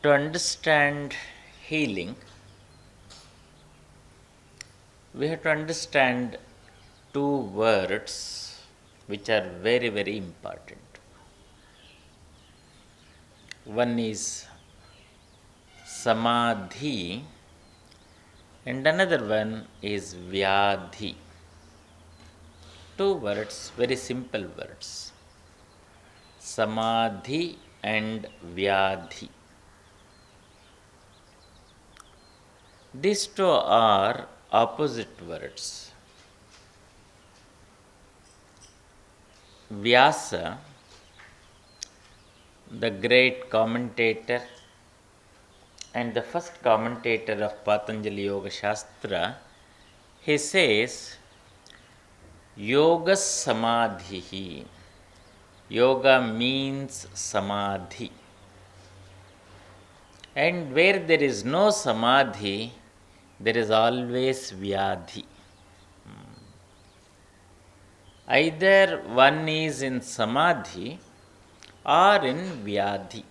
To understand healing, we have to understand two words which are very, very important. One is samadhi and another one is vyadhi. Two words, very simple words. Samadhi and vyadhi. These two are opposite words. Vyasa, the great commentator and the first commentator of Patanjali Yoga Shastra, he says, Yoga Samadhi. Yoga means samadhi. And where there is no samadhi, there is always vyadhi. Either one is in samadhi or in vyadhi.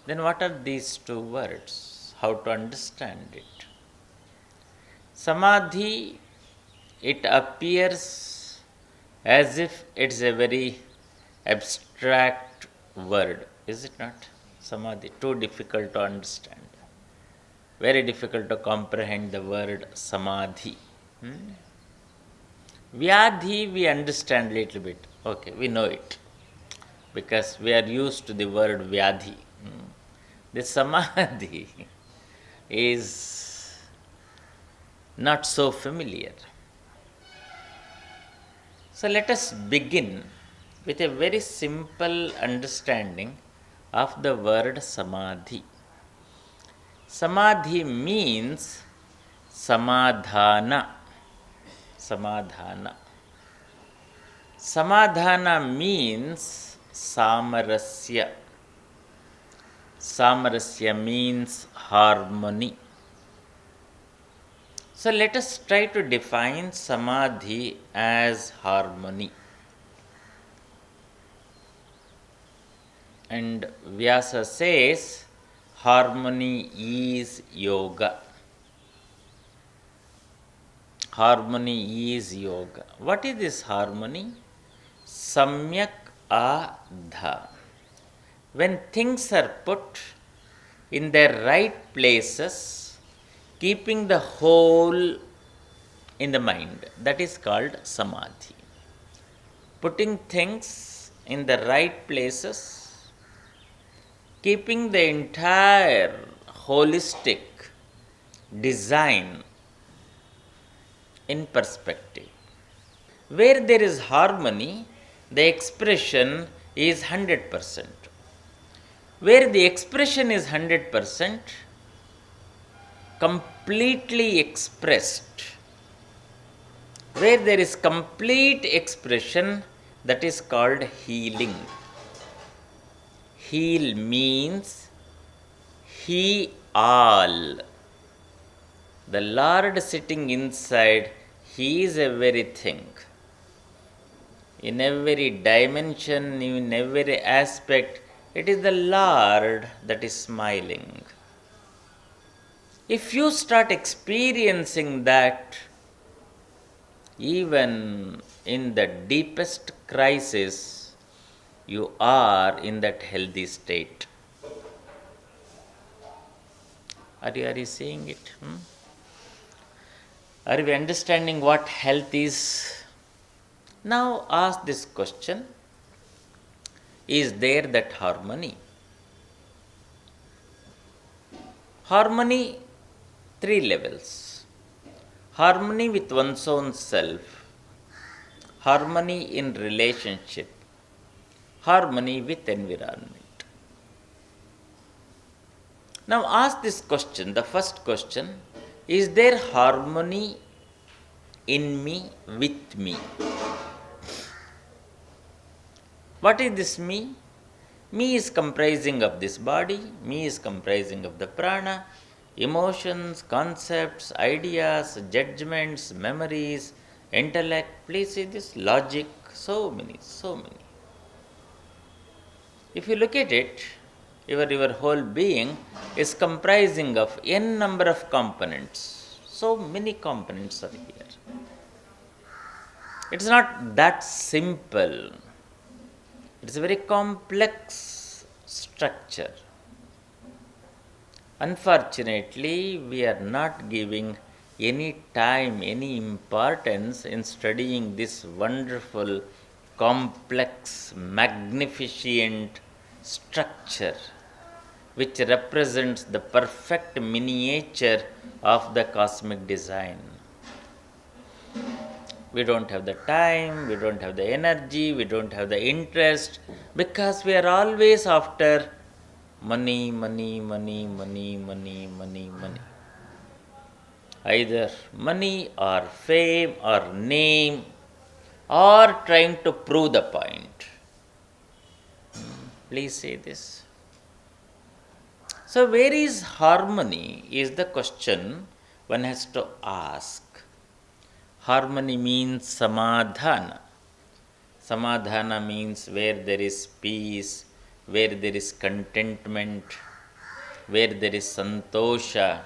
Then what are these two words? How to understand it? Samadhi, it appears as if it's a very abstract word, is it not? Samadhi, too difficult to understand. Very difficult to comprehend the word samadhi. Vyadhi, we understand little bit. Okay, we know it because we are used to the word vyadhi. The samadhi is not so familiar. So let us begin with a very simple understanding of the word samadhi. Samadhi means samadhana. Samadhana. Samadhana means samarasya. Samarasya means harmony. So let us try to define samadhi as harmony. And Vyasa says harmony is yoga. Harmony is yoga. What is this harmony? Samyak adha. When things are put in their right places, keeping the whole in the mind, that is called samadhi. Putting things in the right places, keeping the entire holistic design in perspective. Where there is harmony, the expression is 100%. Where the expression is 100%, completely expressed. Where there is complete expression, that is called healing. Heal means He all. The Lord sitting inside, He is everything. In every dimension, in every aspect, it is the Lord that is smiling. If you start experiencing that, even in the deepest crisis, you are in that healthy state. Are you seeing it? Are we understanding what health is? Now ask this question. Is there that harmony? Harmony, 3 levels. Harmony with one's own self, harmony in relationship, harmony with environment. Now ask this question, the first question, is there harmony in me, with me? What is this me? Me is comprising of this body, me is comprising of the prana, emotions, concepts, ideas, judgments, memories, intellect. Please see this logic, so many. If you look at it, Your whole being is comprising of n number of components. So many components are here. It's not that simple. It's a very complex structure. Unfortunately, we are not giving any time, any importance in studying this wonderful, complex, magnificent structure which represents the perfect miniature of the cosmic design. We don't have the time, we don't have the energy, we don't have the interest because we are always after money, money, money, money, money, money, money. Either money or fame or name or trying to prove the point. Please say this. So, where is harmony is the question one has to ask. Harmony means samadhana. Samadhana means where there is peace, where there is contentment, where there is santosha.